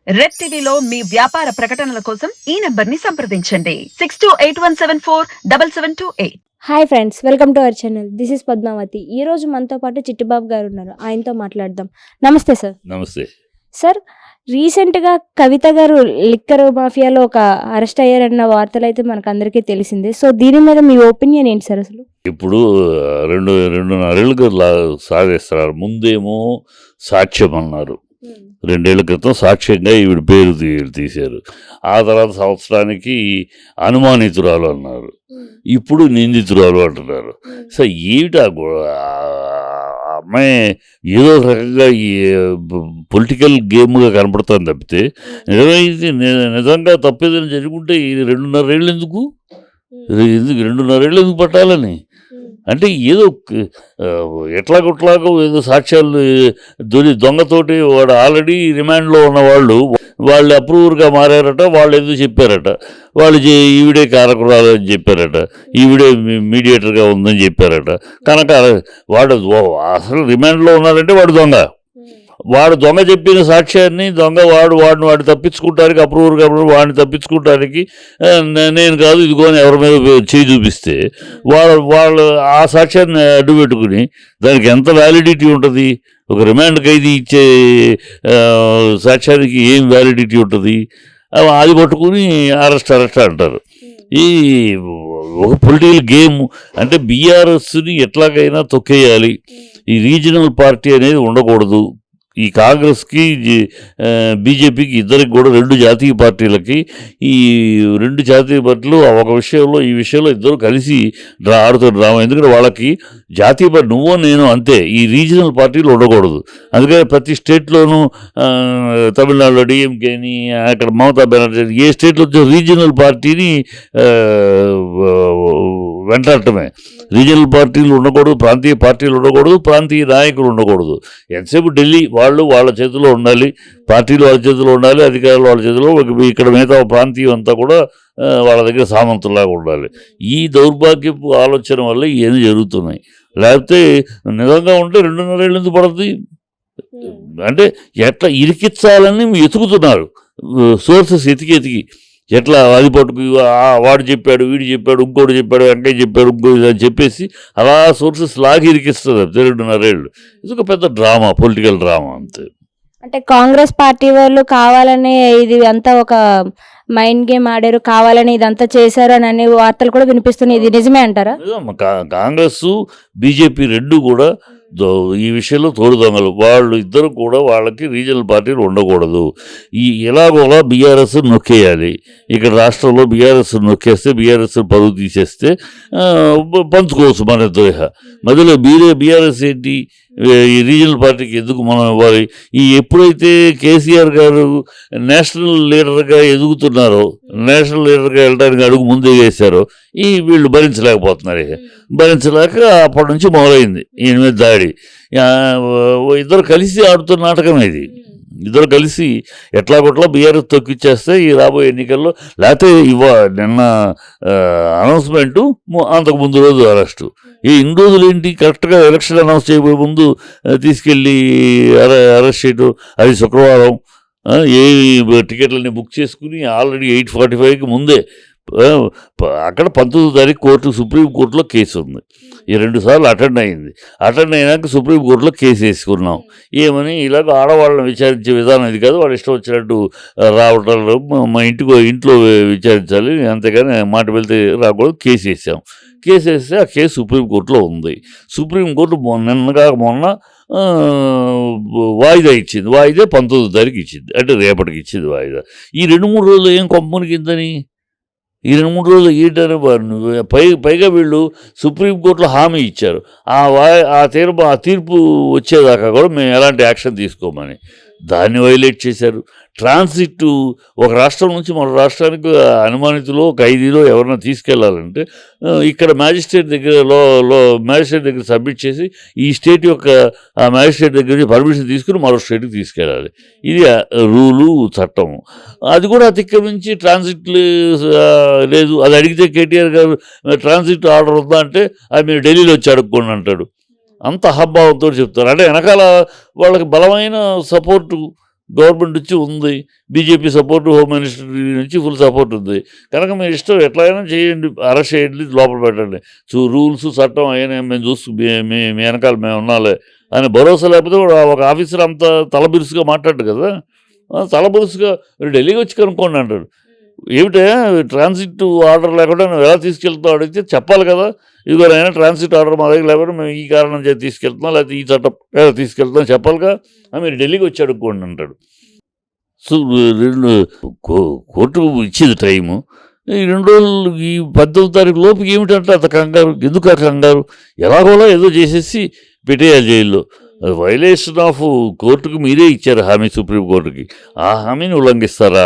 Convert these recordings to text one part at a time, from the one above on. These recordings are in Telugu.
రెడ్ టీవీలో మీ వ్యాపార ప్రకటనల కోసం ఈ నెంబర్ ని సంప్రదించండి 6281747728. Hi friends, welcome to our channel. This is Padmavati. ఈ రోజు మనతో పాటు చిట్టిబాబు గారు ఉన్నారు. ఆయనతో మాట్లాడదాం. నమస్తే సార్. నమస్తే సార్, రీసెంట్గా కవిత గారు లిక్కర్ మాఫియాలో ఒక అరెస్ట్ అయ్యారన్న వార్తలు అయితే మనకు అందరికీ తెలిసిందే. సో దీని మీద మీ ఒపీనియన్ ఏంటి సార్? అసలు ఇప్పుడు రెండున్నరేళ్ళుగా సాగేస్తున్నారు. ముందేమో సాక్ష్యం అన్నారు, 2 ఏళ్ల క్రితం సాక్ష్యంగా ఈవిడ పేరు తీశారు. ఆ తర్వాత సంవత్సరానికి అనుమానితురాలు అన్నారు, ఇప్పుడు నిందితురాలు అంటున్నారు. సో ఏమిటి ఆ అమ్మాయి ఏదో రకంగా ఈ పొలిటికల్ గేమ్గా కనపడుతుంది తప్పితే నిజంగా తప్పేదని జరుగుంటే ఈ 2.5 ఏళ్ళు ఎందుకు 2.5 ఏళ్ళు ఎందుకు పట్టాలని? అంటే ఏదో ఎట్లాగొట్లాగో ఏదో సాక్ష్యాలు దొంగతోటి వాడు ఆల్రెడీ రిమాండ్లో ఉన్న వాళ్ళు అప్రూవర్గా మారారట. వాళ్ళు ఎందుకు చెప్పారట, వాళ్ళు ఈవిడే కారకురాలు అని చెప్పారట, ఈవిడే మీడియేటర్గా ఉందని చెప్పారట. కనుక వాడు అసలు రిమాండ్లో ఉన్నాడంటే వాడు దొంగ చెప్పిన సాక్ష్యాన్ని వాడు తప్పించుకుంటానికి అప్రూవర్గా వాడిని తప్పించుకుంటానికి నేను కాదు ఇదిగోని ఎవరి మీద చేయి చూపిస్తే వాళ్ళు ఆ సాక్ష్యాన్ని అడ్డు పెట్టుకుని దానికి ఎంత వ్యాలిడిటీ ఉంటుంది? ఒక రిమాండ్ ఖైదీ ఇచ్చే సాక్ష్యానికి ఏం వ్యాలిడిటీ ఉంటుంది? అది పట్టుకుని అరెస్ట్ అంటారు. ఈ ఒక పొలిటికల్ గేమ్ అంటే బీఆర్ఎస్ని ఎట్లాగైనా తొక్కేయాలి. ఈ రీజనల్ పార్టీ అనేది ఉండకూడదు. ఈ కాంగ్రెస్కి బీజేపీకి ఇద్దరికి కూడా 2 జాతీయ పార్టీలకి ఈ 2 జాతీయ పార్టీలు ఈ విషయంలో ఇద్దరు కలిసి ఆడుతున్న డ్రామా. ఎందుకంటే వాళ్ళకి జాతీయ పార్టీ నువ్వో నేను అంతే, ఈ రీజనల్ పార్టీలు ఉండకూడదు. అందుకని ప్రతి స్టేట్లోనూ తమిళనాడులో డిఎంకేని, అక్కడ మమతా బెనర్జీ ఏ స్టేట్లో వచ్చే రీజనల్ పార్టీని వెంటాడటమే. రీజనల్ పార్టీలు ఉండకూడదు, ప్రాంతీయ పార్టీలు ఉండకూడదు, ప్రాంతీయ నాయకులు ఉండకూడదు. ఎంతసేపు ఢిల్లీ వాళ్ళ చేతిలో ఉండాలి, పార్టీలు వాళ్ళ చేతిలో ఉండాలి, అధికారులు వాళ్ళ చేతిలో, ఇక్కడ మిగతా ప్రాంతీయం అంతా కూడా వాళ్ళ దగ్గర సామంతులాగా ఉండాలి. ఈ దౌర్భాగ్యపు ఆలోచన వల్ల ఇవన్నీ జరుగుతున్నాయి. లేకపోతే నిజంగా ఉంటే 2.5 ఏళ్ళు ఎందుకు పడుతుంది? అంటే ఎట్లా ఇరికించాలని వెతుకుతున్నారు సోర్సెస్, ఎతికి ఎట్లా అది పట్టుకు వాడు చెప్పాడు, వీడు చెప్పాడు, ఇంకోటి చెప్పాడు, వెంకయ్య చెప్పాడు, ఇంకోటి అని చెప్పేసి అలా సోర్సెస్ లాగి ఇరికిస్తుంది 2.5 ఏళ్ళు. ఇది ఒక పెద్ద డ్రామా, పొలిటికల్ డ్రామా అంతే. అంటే కాంగ్రెస్ పార్టీ వాళ్ళు కావాలనే ఇది అంతా ఒక మైండ్ గేమ్ ఆడారు, కావాలని ఇదంతా చేశారు అని అనే వార్తలు కూడా వినిపిస్తున్నాయి. ఇది నిజమే అంటారా? కాంగ్రెస్ బీజేపీ 2 కూడా ఈ విషయంలో తోడు దొంగలు. వాళ్ళు ఇద్దరు కూడా వాళ్ళకి రీజనల్ పార్టీలు ఉండకూడదు. ఎలాగోలా బీఆర్ఎస్ నొక్కేయాలి. ఇక్కడ రాష్ట్రంలో బీఆర్ఎస్ నొక్కేస్తే, బీఆర్ఎస్ పరువు తీసేస్తే పంచుకోవచ్చు మన ద్రోహ మధ్యలో బీఆర్ఎస్ ఏంటి, ఈ రీజనల్ పార్టీకి ఎందుకు మనం ఇవ్వాలి? ఎప్పుడైతే కేసీఆర్ గారు నేషనల్ లీడర్గా ఎదుగుతున్నారో, నేషనల్ లీడర్గా వెళ్ళడానికి అడుగు ముందే వేశారో వీళ్ళు భరించలేకపోతున్నారు. భరించలేక అప్పటి నుంచి మొదలైంది ఈయన మీద దాడి. ఇద్దరు కలిసి ఆడుతున్న నాటకం ఇది. ఇద్దరు కలిసి ఎట్లాగొట్లా బీఆర్ఎస్ తొక్కిచ్చేస్తే ఈ రాబోయే ఎన్నికల్లో, లేకపోతే నిన్న అనౌన్స్మెంటు, అంతకు ముందు రోజు అరెస్టు. ఇన్ని రోజులు ఏంటి, కరెక్ట్గా ఎలక్షన్ అనౌన్స్ చేయబోయే ముందు తీసుకెళ్ళి అరెస్ట్ చేయడం. అది శుక్రవారం టికెట్లన్నీ బుక్ చేసుకుని ఆల్రెడీ 8:45కి ముందే అక్కడ 19వ తారీఖు కోర్టు, సుప్రీంకోర్టులో కేసు ఉంది. 2 సార్లు అటెండ్ అయినాక సుప్రీంకోర్టులో కేసు వేసుకున్నాం. ఏమని, ఇలాగ ఆడవాళ్ళని విచారించే విధానం ఇది కాదు, వాళ్ళు ఇష్టం వచ్చినట్టు రావటం, మా ఇంట్లో విచారించాలి, అంతేగాని మాట వెళ్తే రాకూడదు. కేసు వేస్తే ఆ కేసు సుప్రీంకోర్టులో ఉంది. సుప్రీంకోర్టు మొన్న వాయిదా ఇచ్చింది. 19వ తారీఖు ఇచ్చింది, అంటే రేపటికి ఇచ్చింది వాయిదా. ఈ 2-3 రోజులు ఏం కొంపనికిందని, ఈ 2-3 రోజులు ఏంటనే పైగా వీళ్ళు సుప్రీంకోర్టులో హామీ ఇచ్చారు, ఆ తీర్పు వచ్చేదాకా కూడా మేము ఎలాంటి యాక్షన్ తీసుకోమని. దాన్ని వైలేట్ చేశారు. ట్రాన్సిట్ ఒక రాష్ట్రం నుంచి మరో రాష్ట్రానికి అనుమానితులు, ఖైదీలో ఎవరైనా తీసుకెళ్లాలంటే ఇక్కడ మ్యాజిస్ట్రేట్ దగ్గర సబ్మిట్ చేసి ఈ స్టేట్ యొక్క ఆ మ్యాజిస్ట్రేట్ దగ్గర నుంచి పర్మిషన్ తీసుకుని మరో స్టేట్కి తీసుకెళ్ళాలి. ఇది రూలు, చట్టము. అది కూడా అతిక్రమించి ట్రాన్సిట్ లేదు. అది అడిగితే కేటీఆర్ గారు ట్రాన్సిట్ ఆర్డర్ ఉందా అంటే అది మీరు ఢిల్లీలో వచ్చి అడుక్కోండి అంటాడు. అంత హబ్బావంతో చెప్తారు. అంటే వెనకాల వాళ్ళకి బలమైన సపోర్టు గవర్నమెంట్ నుంచి ఉంది, బీజేపీ సపోర్ట్, హోమ్ మినిస్టర్ నుంచి ఫుల్ సపోర్ట్ ఉంది కనుక మీరు ఇష్టం ఎట్లయినా చేయండి, అరెస్ట్ చేయండి, లోపల పెట్టండి, రూల్స్ చట్టం అయినా మేము చూసు మీ వెనకాల మేము ఉన్నాలే అని భరోసా లేకపోతే ఒక ఆఫీసర్ అంత తలబిరుసుగా మాట్లాడు కదా, తలబిరుసుగా ఢిల్లీకి వచ్చి కనుక్కోండి అంటాడు. ఏమిటే ట్రాన్సిట్ ఆర్డర్ లేకుండా నువ్వు ఎలా తీసుకెళ్తావు అడిగితే చెప్పాలి కదా, ఇదిగో అయినా ట్రాన్సిట్ ఆర్డర్ మా దగ్గర లేకపోతే మేము ఈ కారణం చేసి తీసుకెళ్తున్నాం, లేకపోతే ఈ చట్టం తీసుకెళ్తున్నాం చెప్పాలిగా, మీరు ఢిల్లీకి వచ్చి అడుక్కోండి అంటాడు. సో కోర్టు ఇచ్చేది టైము, ఈ 2 రోజులు ఈ 18వ తారీఖు లోపుకి ఏమిటంటే అంత కంగారు ఎందుకు? ఆ కంగారు ఎలాగోలా ఏదో చేసేసి పెట్టేయాలి జైల్లో. వైలేషన్ ఆఫ్ కోర్టుకు మీరే ఇచ్చారు హామీ, సుప్రీంకోర్టుకి. ఆ హామీని ఉల్లంఘిస్తారా?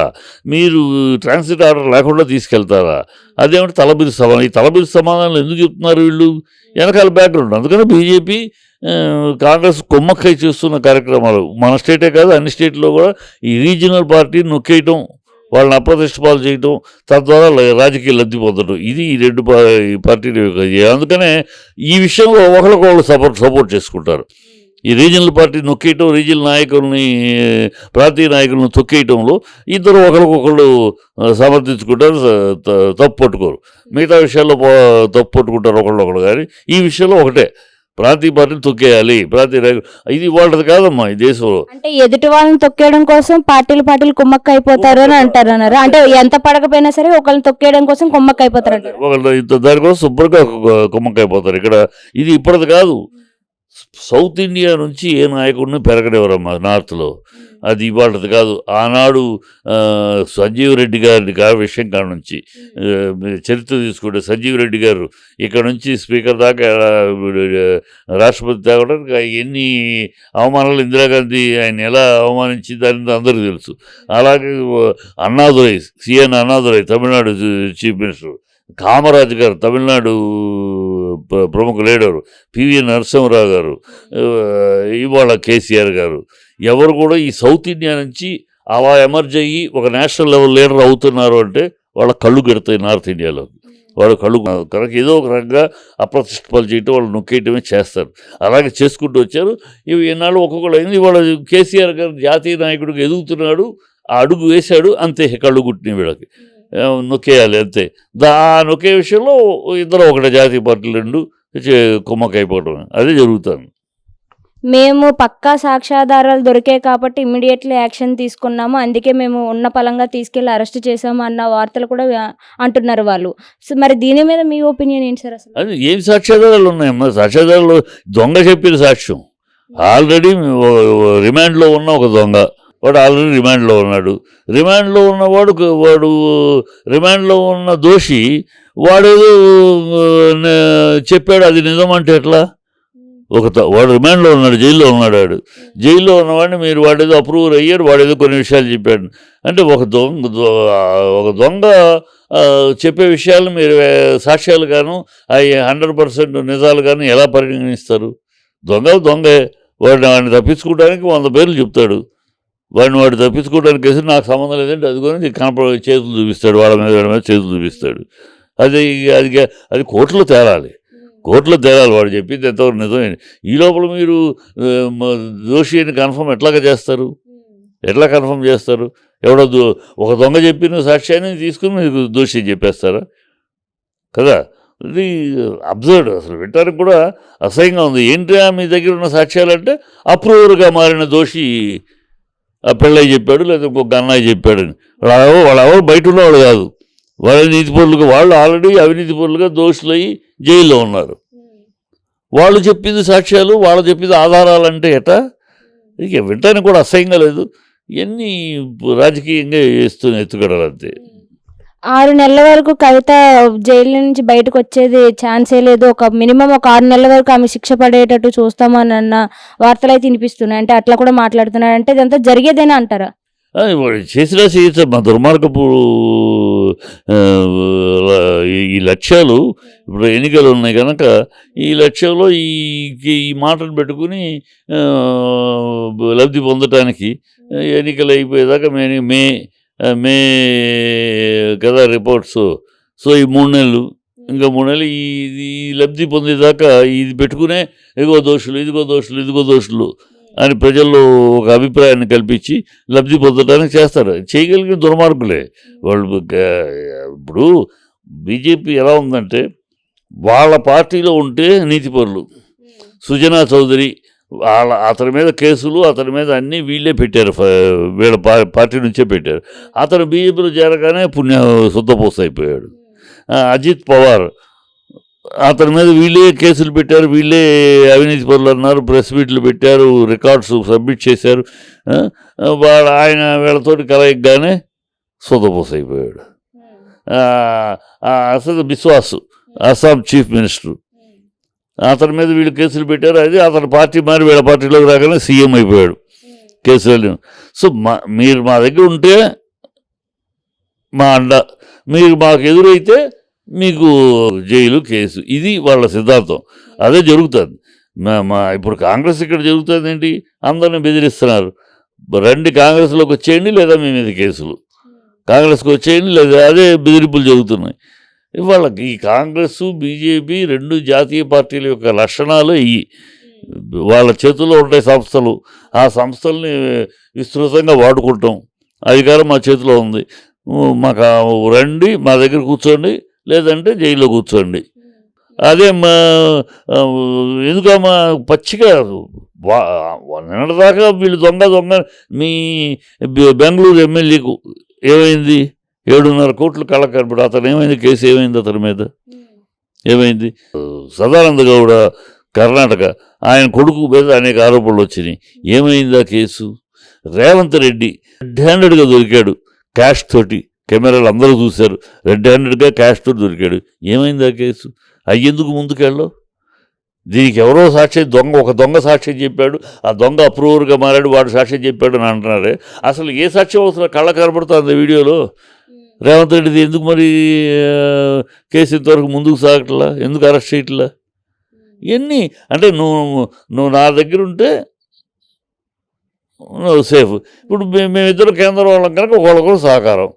మీరు ట్రాన్సిట్ ఆర్డర్ లేకుండా తీసుకెళ్తారా? అదేమంటే తలబిరు సమాధానం. ఈ తలబిరు సమాధానాలు ఎందుకు చెప్తున్నారు వీళ్ళు? వెనకాల బ్యాక్గ్రౌండ్. అందుకని బీజేపీ కాంగ్రెస్ కుమ్మక్కై చేస్తున్న కార్యక్రమాలు మన స్టేటే కాదు అన్ని స్టేట్లో కూడా ఈ రీజనల్ పార్టీని నొక్కేయటం, వాళ్ళని అప్రతిష్ట పాలు చేయటం, తద్వారా రాజకీయ లబ్ధి పొందడం, ఇది ఈ 2 పార్టీలు. అందుకనే ఈ విషయంలో ఒకరికొకరు సపోర్ట్ చేసుకుంటారు. ఈ రీజనల్ పార్టీ నొక్కేయటం, రీజనల్ నాయకుల్ని, ప్రాంతీయ నాయకులను తొక్కేయటంలో ఇద్దరు ఒకరికొకళ్ళు సమర్థించుకుంటారు, తప్పు పట్టుకోరు. మిగతా విషయాల్లో తప్పు పట్టుకుంటారు ఒకళ్ళొకళ్ళు. కానీ ఈ విషయంలో ఒకటే, ప్రాంతీయ పార్టీని తొక్కేయాలి, ప్రాంతీయ నాయకులు. ఇది వాళ్ళది కాదమ్మా ఈ దేశంలో. అంటే ఎదుటి వాళ్ళని తొక్కేయడం కోసం పార్టీలు కుమ్మక్క అయిపోతారు అని అంటారు అన్నారు. అంటే ఎంత పడకపోయినా సరే ఒకళ్ళని తొక్కేయడం కోసం కుమ్మక్క అయిపోతారు అంటారు. ఒకళ్ళు దానికోసం శుభ్రంగా కుమ్మక్క అయిపోతారు. ఇక్కడ ఇది ఇప్పటిది కాదు, సౌత్ ఇండియా నుంచి ఏ నాయకుడిని పెరగనివ్వరమ్మా నార్త్లో. అది ఇవాళది కాదు. ఆనాడు సంజీవ్ రెడ్డి గారి విషయం కాడ నుంచి చరిత్ర తీసుకుంటే, సంజీవ్ రెడ్డి గారు ఇక్కడ నుంచి స్పీకర్ దాకా రాష్ట్రపతి తేవడానికి ఎన్ని అవమానాలు, ఇందిరాగాంధీ ఆయన ఎలా అవమానించిందని అందరికీ తెలుసు. అలాగే Annadurai, CN Annadurai Tamil Nadu chief minister, Kamaraj garu Tamil Nadu ప్రముఖ లీడరు, పివి నరసింహరావు గారు, ఇవాళ కేసీఆర్ గారు, ఎవరు కూడా ఈ సౌత్ ఇండియా నుంచి అలా ఎమర్జ్ అయ్యి ఒక నేషనల్ లెవెల్ లీడర్ అవుతున్నారు అంటే వాళ్ళ కళ్ళు గెడతాయి నార్త్ ఇండియాలో. వాళ్ళు కళ్ళు కనుక ఏదో ఒక రకంగా అప్రతిష్ట పాలు చేయటం, వాళ్ళు నొక్కేయటమే చేస్తారు. అలాగే చేసుకుంటూ వచ్చారు. ఇవి ఎన్నాళ్ళు ఒక్కొక్కళ్ళు అయింది. ఇవాళ కేసీఆర్ గారు జాతీయ నాయకుడికి ఎదుగుతున్నాడు, ఆ అడుగు వేశాడు, అంతే కళ్ళు గుట్టినాయి వీళ్ళకి, నొక్కేయాలి అంతే. నొక్కే విషయంలో ఇద్దరు ఒకటే, జాతీయ పార్టీలు 2 కుమ్మకైపోవడం అదే జరుగుతుంది. మేము పక్కా సాక్ష్యాధారాలు దొరికాయి కాబట్టి ఇమ్మీడియట్లీ యాక్షన్ తీసుకున్నాము, అందుకే మేము ఉన్న పలంగా తీసుకెళ్ళి అరెస్ట్ చేసాము అన్న వార్తలు కూడా అంటున్నారు వాళ్ళు. సో మరి దీని మీద మీ ఒపీనియన్ ఏంటి సార్? అసలు అది ఏం సాక్ష్యాధారాలు ఉన్నాయమ్మా? సాక్ష్యాధారాలు దొంగ చెప్పిన సాక్ష్యం. ఆల్రెడీ రిమాండ్లో ఉన్న ఒక దొంగ, వాడు ఆల్రెడీ రిమాండ్లో ఉన్నాడు. రిమాండ్లో వాడు రిమాండ్లో ఉన్న దోషి వాడేదో చెప్పాడు, అది నిజమంటే ఎట్లా? వాడు రిమాండ్లో ఉన్నాడు, జైల్లో ఉన్నాడు. వాడు జైల్లో ఉన్నవాడిని మీరు వాడేదో అప్రూవర్ అయ్యాడు, వాడేదో కొన్ని విషయాలు చెప్పాడు అంటే ఒక దొంగ చెప్పే విషయాలు మీరు సాక్ష్యాలు గాను అవి 100% నిజాలు కానీ ఎలా పరిగణిస్తారు? దొంగే. వాడిని తప్పించుకోవడానికి 100 పేర్లు చెప్తాడు. వాడు తప్పించుకోవడానికి వేసి నాకు సంబంధం లేదంటే అది కూడా చేతులు చూపిస్తాడు, వాళ్ళ మీద చేతులు చూపిస్తాడు. అది కోర్టులో తేలాలి. వాడు చెప్పింది ఎంతవరకు నిజమే. ఈ లోపల మీరు దోషి అని కన్ఫర్మ్ ఎట్లాగా చేస్తారు? ఎట్లా కన్ఫర్మ్ చేస్తారు? ఎవడో ఒక దొంగ చెప్పిన సాక్ష్యాన్ని తీసుకుని మీకు దోషి చెప్పేస్తారా? కదా, ఇది అబ్జర్వ్. అసలు వింటానికి కూడా అసహ్యంగా ఉంది. ఏంటి మీ దగ్గర ఉన్న సాక్ష్యాలంటే అప్రూవర్గా మారిన దోషి ఆ పెళ్ళయ్య చెప్పాడు, లేదా ఇంకొక అన్నయ్య చెప్పాడని. వాళ్ళెవరు బయట ఉన్నవాళ్ళు కాదు, వాళ్ళ నీతిపరులుగా, వాళ్ళు ఆల్రెడీ అవినీతి పరులుగా దోషులయ్యి జైల్లో ఉన్నారు. వాళ్ళు చెప్పింది సాక్ష్యాలు, వాళ్ళు చెప్పింది ఆధారాలంటే ఎటా? ఇక వింటానికి కూడా అసహ్యంగా లేదు. ఇవన్నీ రాజకీయంగా ఎత్తుగడలు అంతే. 6 నెలల వరకు కవిత జైలు నుంచి బయటకు వచ్చేది ఛాన్సే లేదు, మినిమం ఒక 6 నెలల వరకు ఆమె శిక్ష పడేటట్టు చూస్తామని అన్న వార్తలు అయితే వినిపిస్తున్నాయి. అంటే అట్లా కూడా మాట్లాడుతున్నాడు. అంటే ఇదంతా జరిగేదేనా అంటారా? చేసినా చేయొచ్చు. మా దుర్మార్గపు ఈ లక్ష్యాలు, ఇప్పుడు ఎన్నికలు ఉన్నాయి కనుక ఈ లక్ష్యంలో ఈ మాటను పెట్టుకుని లబ్ధి పొందటానికి ఎన్నికలు అయిపోయేదాకా మే కదా రిపోర్ట్స్. సో ఈ 3 నెలలు, ఇంకా 3 నెలలు ఈ లబ్ధి పొందేదాకా ఇది పెట్టుకునే ఇదిగో దోషులు అని ప్రజల్లో ఒక అభిప్రాయాన్ని కల్పించి లబ్ధి పొందడానికి చేస్తారు. చేయగలిగిన దుర్మార్గులే వాళ్ళు. ఇప్పుడు బీజేపీ ఎలా ఉందంటే వాళ్ళ పార్టీలో ఉంటే నీతిపరులు. సుజనా చౌదరి అతని మీద కేసులు, అతని మీద అన్నీ వీళ్ళే పెట్టారు, వీళ్ళ పార్టీ నుంచే పెట్టారు. అతను బీజేపీలో చేరగానే శుద్ధపూస అయిపోయాడు. అజిత్ పవార్ అతని మీద వీళ్ళే కేసులు పెట్టారు, వీళ్ళే అవినీతి పరులు అన్నారు, ప్రెస్ మీట్లు పెట్టారు, రికార్డ్స్ సబ్మిట్ చేశారు. ఆయన వీళ్ళతోటి కలయికగానే శుద్ధపూస అయిపోయాడు. అసలు బిశ్వాస్ అస్సాం చీఫ్ మినిస్టర్, అతని మీద వీళ్ళు కేసులు పెట్టారు. అది అతని పార్టీ మారి వీళ్ళ పార్టీలోకి రాగానే సీఎం అయిపోయాడు కేసులు. సో మీరు మా దగ్గర ఉంటే మా అండ, మీరు మాకు ఎదురైతే మీకు జైలు, కేసు. ఇది వాళ్ళ సిద్ధాంతం. అదే జరుగుతుంది. ఇప్పుడు కాంగ్రెస్ ఇక్కడ జరుగుతుంది ఏంటి, అందరిని బెదిరిస్తున్నారు. రండి కాంగ్రెస్లోకి వచ్చేయండి, లేదా మీ మీద కేసులు. కాంగ్రెస్కి వచ్చేయండి, లేదా అదే బెదిరింపులు జరుగుతున్నాయి. ఇవాళ ఈ కాంగ్రెస్, బీజేపీ రెండు జాతీయ పార్టీల యొక్క లక్షణాలు ఇవి. వాళ్ళ చేతుల్లో ఉంటాయి సంస్థలు. ఆ సంస్థల్ని విస్తృతంగా వాడుకుంటాం. అధికారం మా చేతిలో ఉంది, మాకు రండి, మా దగ్గర కూర్చోండి, లేదంటే జైల్లో కూర్చోండి. అదే ఎందుకమ్మా పచ్చిగా నిన్నటిదాకా వీళ్ళు దొంగ మీ బెంగళూరు ఎమ్మెల్యేకు ఏమైంది, 7.5 కోట్లు కళ్ళకు కనపడు. అతను ఏమైంది, కేసు ఏమైంది, అతని మీద ఏమైంది? సదానంద గౌడ కర్ణాటక, ఆయన కొడుకు మీద అనేక ఆరోపణలు వచ్చినాయి. ఏమైంది ఆ కేసు? రేవంత్ రెడ్డి రెడ్ హ్యాండెడ్గా దొరికాడు, క్యాష్ తోటి. కెమెరాలు అందరూ చూశారు, రెడ్ హ్యాండెడ్గా క్యాష్ తోటి దొరికాడు. ఏమైంది ఆ కేసు? అయ్యేందుకు ముందుకెళ్ళవు? దీనికి ఎవరో సాక్ష్యం, ఒక దొంగ సాక్ష్యం చెప్పాడు, ఆ దొంగ అప్రూవర్గా మారాడు, వాడు సాక్ష్యం చెప్పాడు అని అంటున్నారే. అసలు ఏ సాక్ష్యం అవసరం? కళ్ళ కనబడుతుంది వీడియోలో. రేవంత్ రెడ్డిది ఎందుకు మరి కేసు ఇంతవరకు ముందుకు సాగట్లా, ఎందుకు అరెస్ట్ చేయట్లా? ఇవన్నీ అంటే నువ్వు నా దగ్గర ఉంటే నువ్వు సేఫ్. ఇప్పుడు మేమిద్దరు కేంద్రం వాళ్ళం కనుక ఒకళ్ళొకరు సహకారం.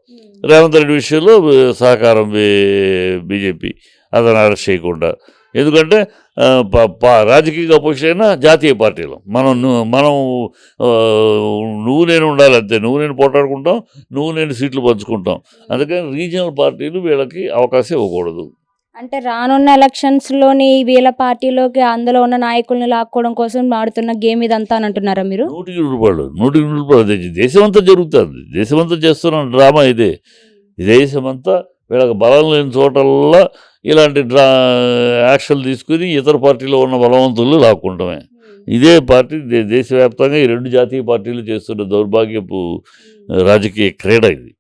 రేవంత్ రెడ్డి విషయంలో సహకారం బీజేపీ, అతను అరెస్ట్ చేయకుండా. ఎందుకంటే రాజకీయ అపోజిషన్ అయినా జాతీయ పార్టీలో మనం నువ్వు నేను ఉండాలి అంతే. నువ్వు నేను పోటాడుకుంటాం, నువ్వు నేను సీట్లు పంచుకుంటాం. అందుకని రీజనల్ పార్టీలు వీళ్ళకి అవకాశం ఇవ్వకూడదు. అంటే రానున్న ఎలక్షన్స్లోని వీళ్ళ పార్టీలోకి అందులో ఉన్న నాయకుల్ని లాక్కోవడం కోసం ఆడుతున్న గేమ్ ఇదంతా అని అంటున్నారా మీరు? 100 రూపాయలు దేశమంతా జరుగుతుంది. దేశమంతా చేస్తున్న డ్రామా ఇదే. దేశమంతా వీళ్ళకి బలం లేని చోటల్లా ఇలాంటి యాక్షన్లు తీసుకుని ఇతర పార్టీలో ఉన్న బలవంతులు లాక్కుంటామే. ఇదే పార్టీ దేశవ్యాప్తంగా ఈ రెండు జాతీయ పార్టీలు చేస్తున్న దౌర్భాగ్యపు రాజకీయ క్రీడ ఇది.